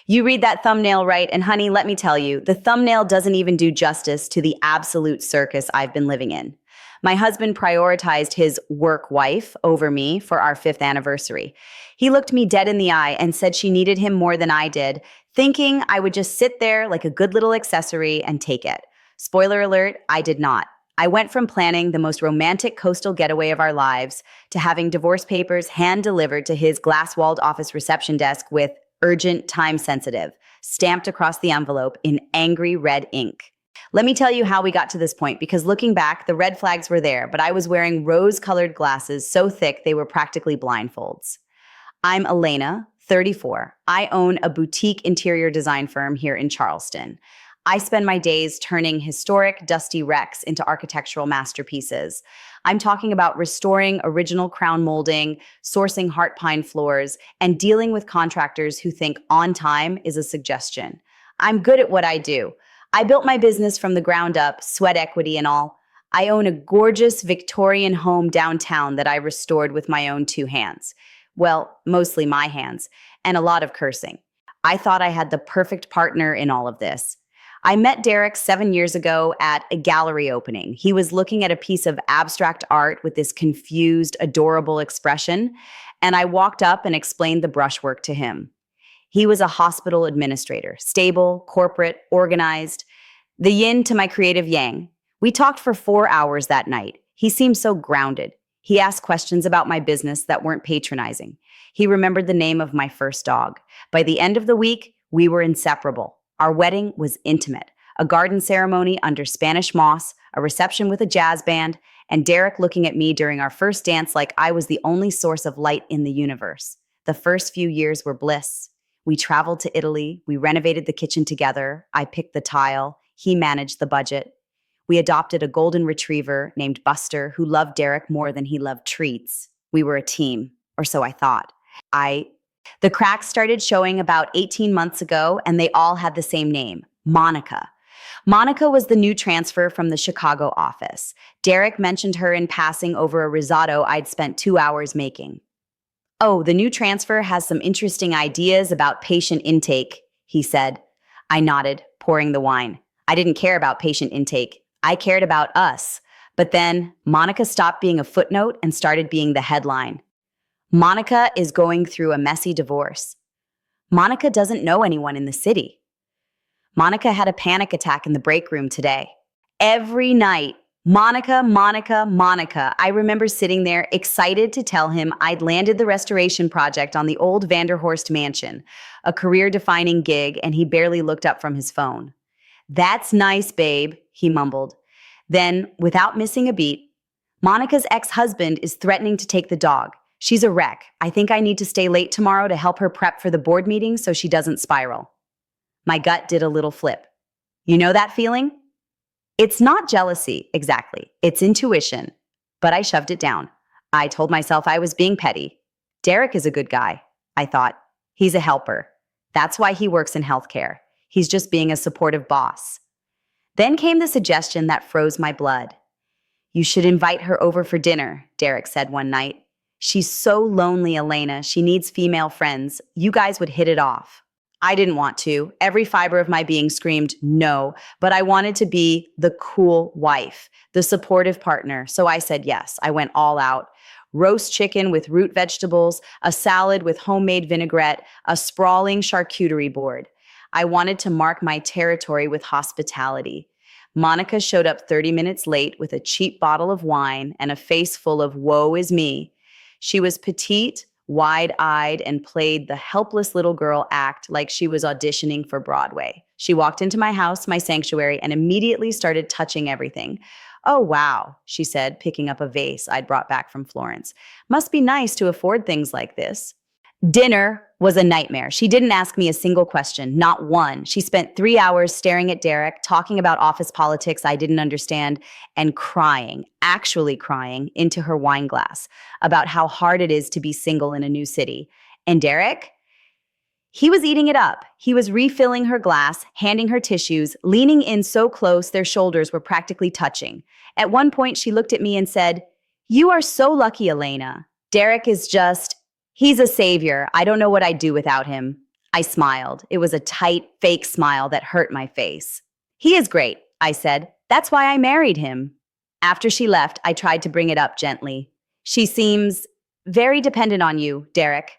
You read that thumbnail right, and honey, let me tell you, the thumbnail doesn't even do justice to the absolute circus I've been living in. My husband prioritized his work wife over me for our fifth anniversary. He looked me dead in the eye and said she needed him more than I did, thinking I would just sit there like a good little accessory and take it. Spoiler alert, I did not. I went from planning the most romantic coastal getaway of our lives to having divorce papers hand delivered to his glass walled office reception desk with urgent, time sensitive, stamped across the envelope in angry red ink. Let me tell you how we got to this point, because looking back, the red flags were there, but I was wearing rose colored glasses so thick they were practically blindfolds. I'm Elena, 34. I own a boutique interior design firm here in Charleston. I spend my days turning historic, dusty wrecks into architectural masterpieces. I'm talking about restoring original crown molding, sourcing heart pine floors, and dealing with contractors who think on time is a suggestion. I'm good at what I do. I built my business from the ground up, sweat equity and all. I own a gorgeous Victorian home downtown that I restored with my own two hands. Well, mostly my hands, and a lot of cursing. I thought I had the perfect partner in all of this. I met Derek 7 years ago at a gallery opening. He was looking at a piece of abstract art with this confused, adorable expression, and I walked up and explained the brushwork to him. He was a hospital administrator, stable, corporate, organized, the yin to my creative yang. We talked for 4 hours that night. He seemed so grounded. He asked questions about my business that weren't patronizing. He remembered the name of my first dog. By the end of the week, we were inseparable. Our wedding was intimate, a garden ceremony under Spanish moss, a reception with a jazz band, and Derek looking at me during our first dance like I was the only source of light in the universe. The first few years were bliss. We traveled to Italy. We renovated the kitchen together. I picked the tile. He managed the budget. We adopted a golden retriever named Buster who loved Derek more than he loved treats. We were a team, or so I thought. The cracks started showing about 18 months ago, and they all had the same name, Monica. Monica was the new transfer from the Chicago office. Derek mentioned her in passing over a risotto I'd spent 2 hours making. "Oh, the new transfer has some interesting ideas about patient intake," he said. I nodded, pouring the wine. I didn't care about patient intake. I cared about us. But then Monica stopped being a footnote and started being the headline. Monica is going through a messy divorce. Monica doesn't know anyone in the city. Monica had a panic attack in the break room today. Every night, Monica, Monica, Monica. I remember sitting there excited to tell him I'd landed the restoration project on the old Vanderhorst mansion, a career-defining gig, and he barely looked up from his phone. "That's nice, babe," he mumbled. Then, without missing a beat, "Monica's ex-husband is threatening to take the dog. She's a wreck. I think I need to stay late tomorrow to help her prep for the board meeting so she doesn't spiral." My gut did a little flip. You know that feeling? It's not jealousy, exactly. It's intuition. But I shoved it down. I told myself I was being petty. Derek is a good guy, I thought. He's a helper. That's why he works in healthcare. He's just being a supportive boss. Then came the suggestion that froze my blood. "You should invite her over for dinner," Derek said one night. "She's so lonely, Elena. She needs female friends. You guys would hit it off." I didn't want to. Every fiber of my being screamed no, but I wanted to be the cool wife, the supportive partner. So I said yes. I went all out. Roast chicken with root vegetables, a salad with homemade vinaigrette, a sprawling charcuterie board. I wanted to mark my territory with hospitality. Monica showed up 30 minutes late with a cheap bottle of wine and a face full of woe is me. She was petite, wide-eyed, and played the helpless little girl act like she was auditioning for Broadway. She walked into my house, my sanctuary, and immediately started touching everything. "Oh, wow," she said, picking up a vase I'd brought back from Florence. "Must be nice to afford things like this." Dinner was a nightmare. She didn't ask me a single question, not one. She spent 3 hours staring at Derek, talking about office politics I didn't understand, and crying, actually crying, into her wine glass about how hard it is to be single in a new city. And Derek? He was eating it up. He was refilling her glass, handing her tissues, leaning in so close their shoulders were practically touching. At one point, she looked at me and said, "You are so lucky, Elena. Derek is just... He's a savior. I don't know what I'd do without him." I smiled. It was a tight, fake smile that hurt my face. He is great, I said. That's why I married him. After she left, I tried to bring it up gently. She seems very dependent on you, Derek.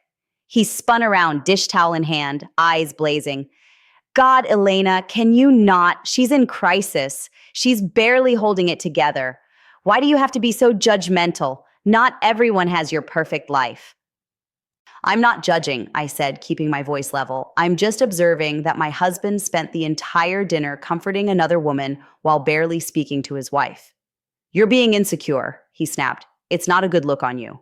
He spun around, dish towel in hand, eyes blazing. God, Elena, can you not? She's in crisis. She's barely holding it together. Why do you have to be so judgmental? Not everyone has your perfect life. I'm not judging, I said, keeping my voice level. I'm just observing that my husband spent the entire dinner comforting another woman while barely speaking to his wife. You're being insecure, he snapped. It's not a good look on you.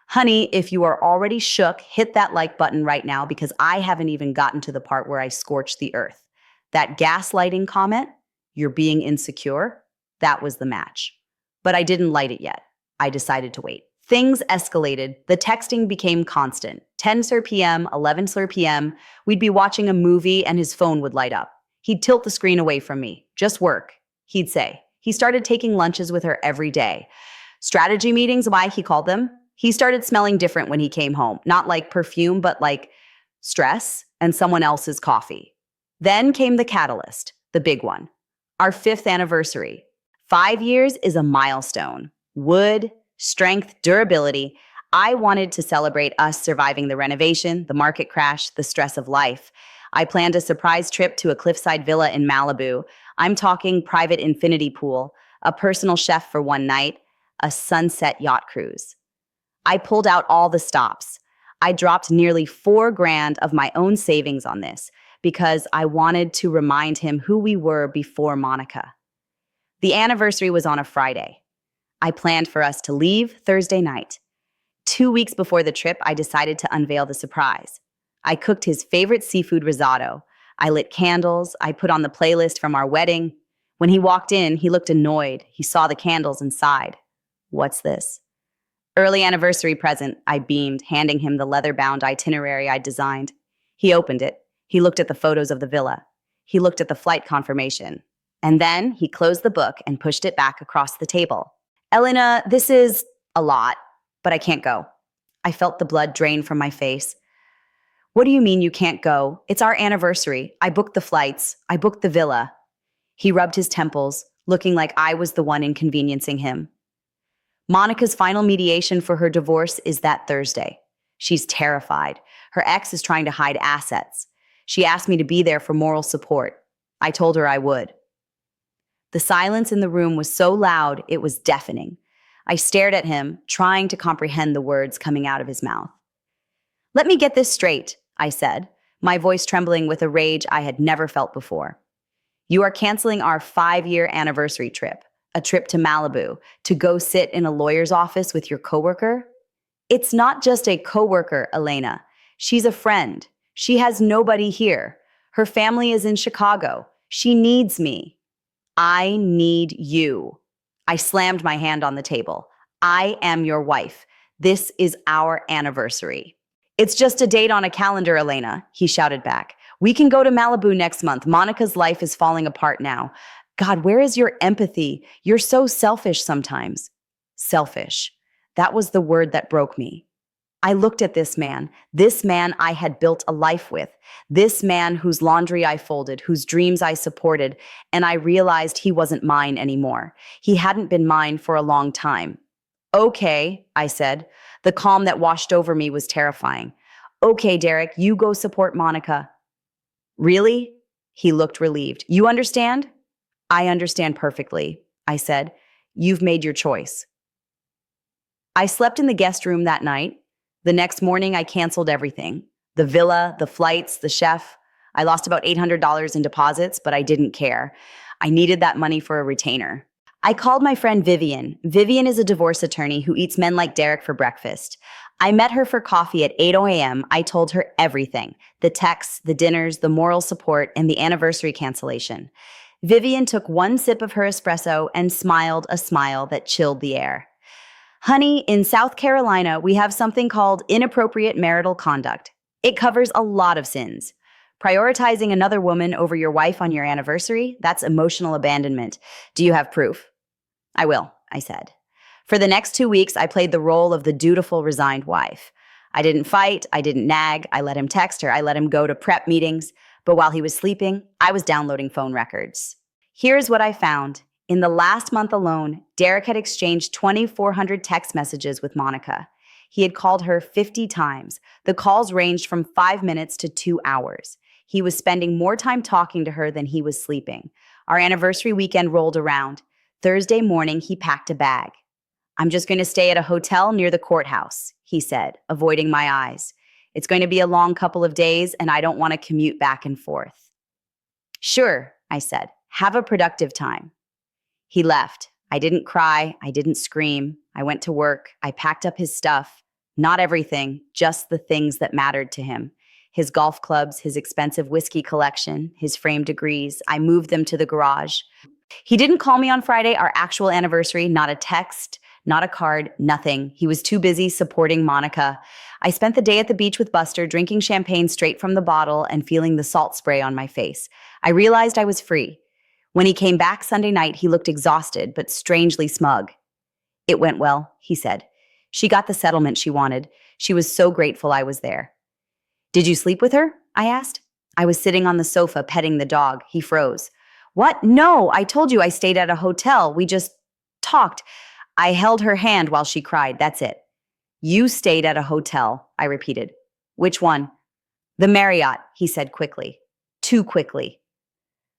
Honey, if you are already shook, hit that like button right now because I haven't even gotten to the part where I scorched the earth. That gaslighting comment, you're being insecure, that was the match. But I didn't light it yet. I decided to wait. Things escalated. The texting became constant. 10 Sir PM, 11 Sir PM. We'd be watching a movie and his phone would light up. He'd tilt the screen away from me. Just work, he'd say. He started taking lunches with her every day. Strategy meetings, why he called them. He started smelling different when he came home. Not like perfume, but like stress and someone else's coffee. Then came the catalyst, the big one. Our 5th anniversary. 5 years is a milestone. Wood, strength, durability. I wanted to celebrate us surviving the renovation, the market crash, the stress of life. I planned a surprise trip to a cliffside villa in Malibu. I'm talking private infinity pool, a personal chef for one night, a sunset yacht cruise. I pulled out all the stops. I dropped nearly $4,000 of my own savings on this because I wanted to remind him who we were before Monica. The anniversary was on a Friday. I planned for us to leave Thursday night. 2 weeks before the trip, I decided to unveil the surprise. I cooked his favorite seafood risotto. I lit candles. I put on the playlist from our wedding. When he walked in, he looked annoyed. He saw the candles and sighed. What's this? Early anniversary present, I beamed, handing him the leather-bound itinerary I'd designed. He opened it. He looked at the photos of the villa. He looked at the flight confirmation. And then he closed the book and pushed it back across the table. Elena, this is a lot, but I can't go. I felt the blood drain from my face. What do you mean you can't go? It's our anniversary. I booked the flights. I booked the villa. He rubbed his temples, looking like I was the one inconveniencing him. Monica's final mediation for her divorce is that Thursday. She's terrified. Her ex is trying to hide assets. She asked me to be there for moral support. I told her I would. The silence in the room was so loud, it was deafening. I stared at him, trying to comprehend the words coming out of his mouth. Let me get this straight, I said, my voice trembling with a rage I had never felt before. You are canceling our 5-year anniversary trip. A trip to Malibu, to go sit in a lawyer's office with your coworker? It's not just a coworker, Elena. She's a friend. She has nobody here. Her family is in Chicago. She needs me. I need you. I slammed my hand on the table. I am your wife. This is our anniversary. It's just a date on a calendar, Elena, he shouted back. We can go to Malibu next month. Monica's life is falling apart now. God, where is your empathy? You're so selfish sometimes. Selfish. That was the word that broke me. I looked at this man I had built a life with, this man whose laundry I folded, whose dreams I supported, and I realized he wasn't mine anymore. He hadn't been mine for a long time. Okay, I said. The calm that washed over me was terrifying. Okay, Derek, you go support Monica. Really? He looked relieved. You understand? I understand perfectly, I said. You've made your choice. I slept in the guest room that night. The next morning, I canceled everything. The villa, the flights, the chef. I lost about $800 in deposits, but I didn't care. I needed that money for a retainer. I called my friend Vivian. Vivian is a divorce attorney who eats men like Derek for breakfast. I met her for coffee at 8 a.m. I told her everything. The texts, the dinners, the moral support, and the anniversary cancellation. Vivian took one sip of her espresso and smiled a smile that chilled the air. Honey, in South Carolina, we have something called inappropriate marital conduct. It covers a lot of sins. Prioritizing another woman over your wife on your anniversary, that's emotional abandonment. Do you have proof? I will, I said. For the next 2 weeks, I played the role of the dutiful, resigned wife. I didn't fight. I didn't nag. I let him text her. I let him go to prep meetings. But while he was sleeping, I was downloading phone records. Here's what I found. In the last month alone, Derek had exchanged 2,400 text messages with Monica. He had called her 50 times. The calls ranged from 5 minutes to 2 hours. He was spending more time talking to her than he was sleeping. Our anniversary weekend rolled around. Thursday morning, he packed a bag. "I'm just going to stay at a hotel near the courthouse," he said, avoiding my eyes. "It's going to be a long couple of days, and I don't want to commute back and forth." "Sure," I said. "Have a productive time." He left. I didn't cry. I didn't scream. I went to work. I packed up his stuff. Not everything, just the things that mattered to him. His golf clubs, his expensive whiskey collection, his framed degrees. I moved them to the garage. He didn't call me on Friday, our actual anniversary, not a text, not a card, nothing. He was too busy supporting Monica. I spent the day at the beach with Buster, drinking champagne straight from the bottle and feeling the salt spray on my face. I realized I was free. When he came back Sunday night, he looked exhausted, but strangely smug. "It went well," he said. "She got the settlement she wanted. She was so grateful I was there." "Did you sleep with her?" I asked. I was sitting on the sofa petting the dog. He froze. "What? No, I told you I stayed at a hotel. We just talked. I held her hand while she cried. That's it." "You stayed at a hotel," I repeated. "Which one?" "The Marriott," he said quickly. Too quickly.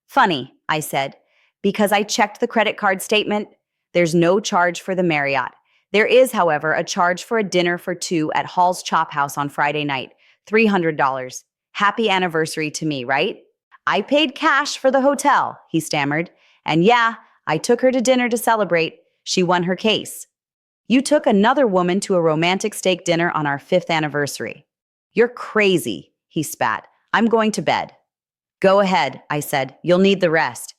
"Funny," I said, "because I checked the credit card statement. There's no charge for the Marriott. There is, however, a charge for a dinner for two at Hall's Chop House on Friday night. $300. Happy anniversary to me, right?" "I paid cash for the hotel," he stammered. "And yeah, I took her to dinner to celebrate. She won her case." "You took another woman to a romantic steak dinner on our 5th anniversary." "You're crazy," he spat. "I'm going to bed." "Go ahead," I said. "You'll need the rest."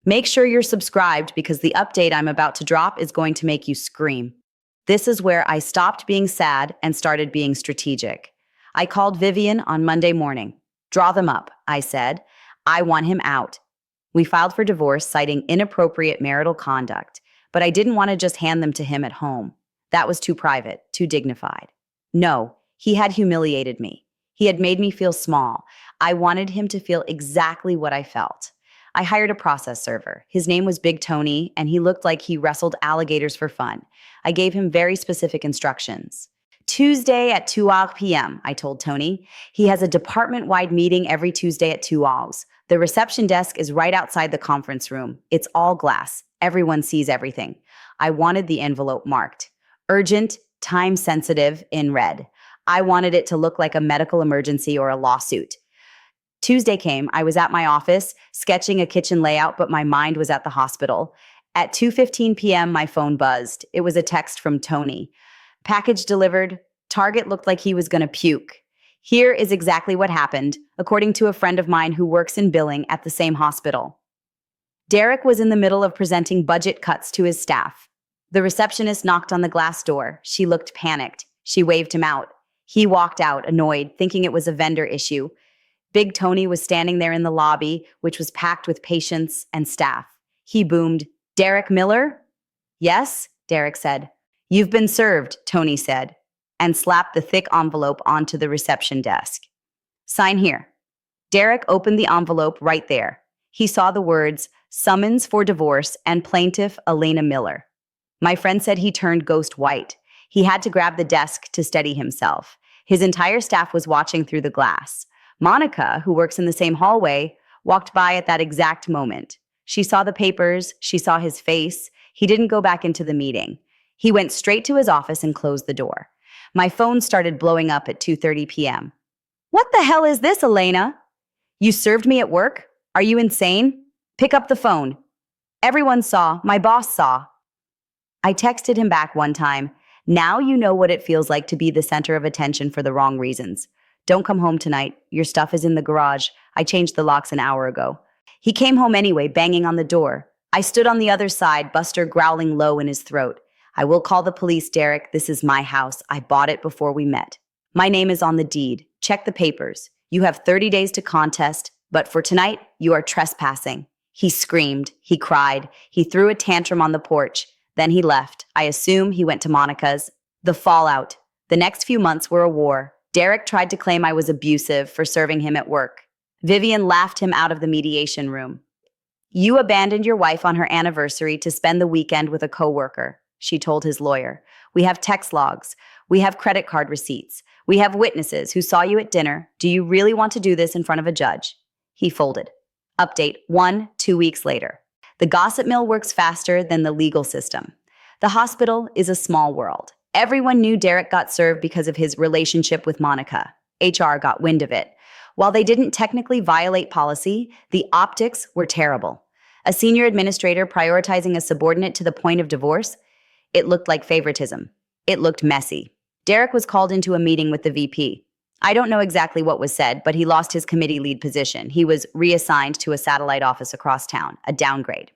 Make sure you're subscribed because the update I'm about to drop is going to make you scream. This is where I stopped being sad and started being strategic. I called Vivian on Monday morning. "Draw them up," I said. "I want him out." We filed for divorce, citing inappropriate marital conduct, but I didn't want to just hand them to him at home. That was too private, too dignified. No, he had humiliated me. He had made me feel small. I wanted him to feel exactly what I felt. I hired a process server. His name was Big Tony, and he looked like he wrestled alligators for fun. I gave him very specific instructions. "Tuesday at 2 p.m., I told Tony. "He has a department-wide meeting every Tuesday at 2 hours. The reception desk is right outside the conference room. It's all glass. Everyone sees everything." I wanted the envelope marked "Urgent, time-sensitive" in red. I wanted it to look like a medical emergency or a lawsuit. Tuesday came. I was at my office, sketching a kitchen layout, but my mind was at the hospital. At 2:15 p.m., my phone buzzed. It was a text from Tony. "Package delivered." Target looked like he was going to puke. Here is exactly what happened, according to a friend of mine who works in billing at the same hospital. Derek was in the middle of presenting budget cuts to his staff. The receptionist knocked on the glass door. She looked panicked. She waved him out. He walked out, annoyed, thinking it was a vendor issue. Big Tony was standing there in the lobby, which was packed with patients and staff. He boomed, "Derek Miller?" "Yes," Derek said. "You've been served," Tony said, and slapped the thick envelope onto the reception desk. "Sign here." Derek opened the envelope right there. He saw the words, "Summons for divorce and plaintiff Elena Miller." My friend said he turned ghost white. He had to grab the desk to steady himself. His entire staff was watching through the glass. Monica, who works in the same hallway, walked by at that exact moment. She saw the papers. She saw his face. He didn't go back into the meeting. He went straight to his office and closed the door. My phone started blowing up at 2:30 p.m. "What the hell is this, Elena? You served me at work? Are you insane? Pick up the phone." Everyone saw. My boss saw. I texted him back one time. "Now you know what it feels like to be the center of attention for the wrong reasons. Don't come home tonight. Your stuff is in the garage. I changed the locks an hour ago." He came home anyway, banging on the door. I stood on the other side, Buster growling low in his throat. "I will call the police, Derek. This is my house. I bought it before we met. My name is on the deed. Check the papers. You have 30 days to contest, but for tonight, you are trespassing." He screamed. He cried. He threw a tantrum on the porch. Then he left. I assume he went to Monica's. The fallout. The next few months were a war. Derek tried to claim I was abusive for serving him at work. Vivian laughed him out of the mediation room. You abandoned your wife on her anniversary to spend the weekend with a coworker, she told his lawyer. We have text logs. We have credit card receipts. We have witnesses who saw you at dinner. Do you really want to do this in front of a judge? He folded. Update 2 weeks later. The gossip mill works faster than the legal system. The hospital is a small world. Everyone knew Derek got served because of his relationship with Monica. HR got wind of it. While they didn't technically violate policy, the optics were terrible. A senior administrator prioritizing a subordinate to the point of divorce? It looked like favoritism. It looked messy. Derek was called into a meeting with the VP. I don't know exactly what was said, but he lost his committee lead position. He was reassigned to a satellite office across town, a downgrade.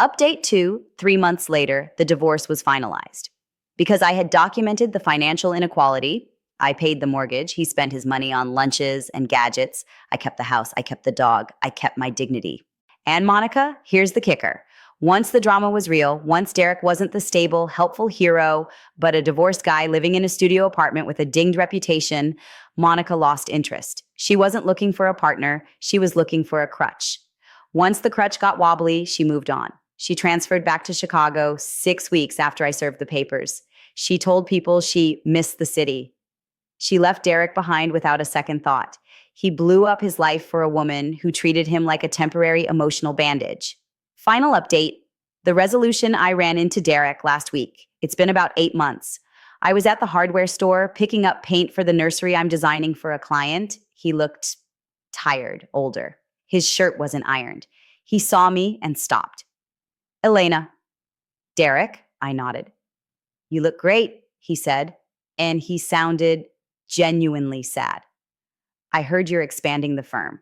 Update 2, 3 months later, the divorce was finalized. Because I had documented the financial inequality, I paid the mortgage, he spent his money on lunches and gadgets, I kept the house, I kept the dog, I kept my dignity. And Monica, here's the kicker. Once the drama was real, once Derek wasn't the stable, helpful hero, but a divorced guy living in a studio apartment with a dinged reputation, Monica lost interest. She wasn't looking for a partner, she was looking for a crutch. Once the crutch got wobbly, she moved on. She transferred back to Chicago 6 weeks after I served the papers. She told people she missed the city. She left Derek behind without a second thought. He blew up his life for a woman who treated him like a temporary emotional bandage. Final update, the resolution I ran into Derek last week. It's been about 8 months. I was at the hardware store picking up paint for the nursery I'm designing for a client. He looked tired, older. His shirt wasn't ironed. He saw me and stopped. Elena. Derek, I nodded. You look great, he said, and he sounded genuinely sad. I heard you're expanding the firm.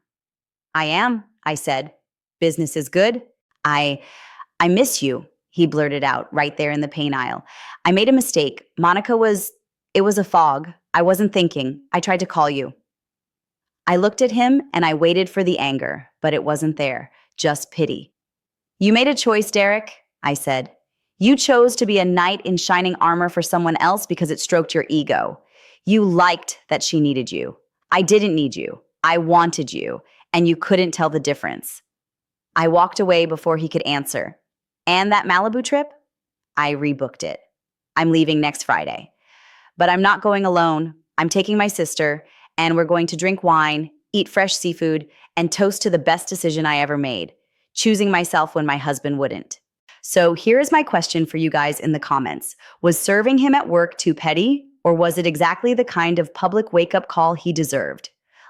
I am, I said. Business is good. I miss you, he blurted out right there in the paint aisle. I made a mistake. It was a fog. I wasn't thinking. I tried to call you. I looked at him and I waited for the anger, but it wasn't there, just pity. You made a choice, Derek, I said. You chose to be a knight in shining armor for someone else because it stroked your ego. You liked that she needed you. I didn't need you. I wanted you, and you couldn't tell the difference. I walked away before he could answer. And that Malibu trip? I rebooked it. I'm leaving next Friday. But I'm not going alone. I'm taking my sister, and we're going to drink wine, eat fresh seafood, and toast to the best decision I ever made, choosing myself when my husband wouldn't. So here is my question for you guys in the comments. Was serving him at work too petty, or was it exactly the kind of public wake-up call he deserved?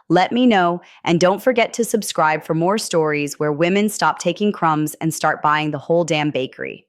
Let me know, and don't forget to subscribe for more stories where women stop taking crumbs and start buying the whole damn bakery.